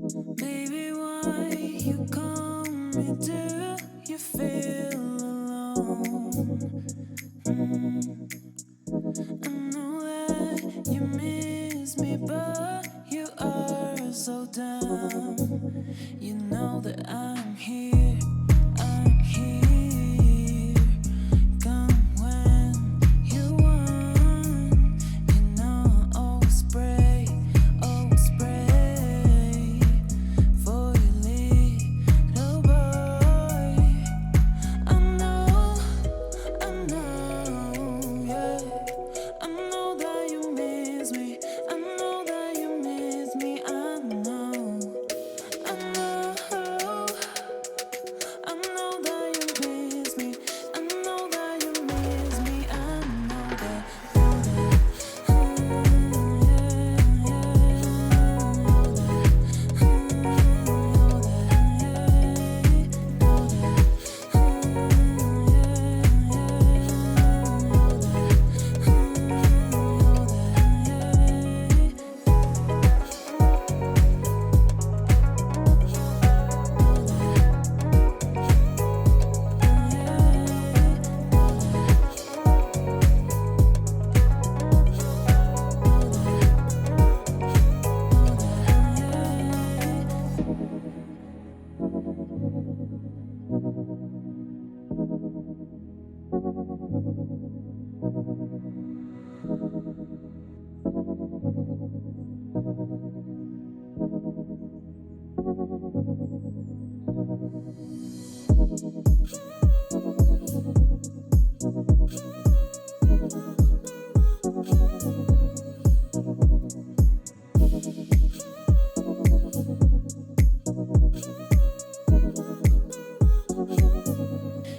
Baby, why you call me? Do you feel alone? I know that you miss me, but you are so dumb. You know that I'm here, I'm here. Come when you want. You know I always pray for your little boy. I know, yeah. I know that you miss me. I know that you miss me. I know, I know, I know that you miss me. I know that you miss me. I know that,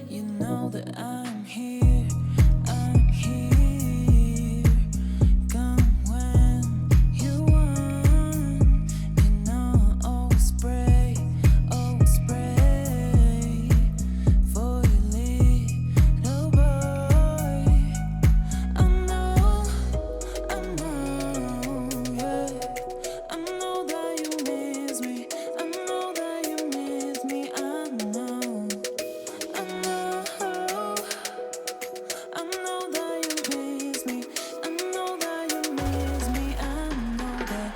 you know that I'm here, I'm here. Come when you want. You know I always pray for your little boy. I know, yeah. I know that you miss me. I know that you miss me. I know, I know, I know that you miss me. I know that you miss me. I know that,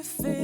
feel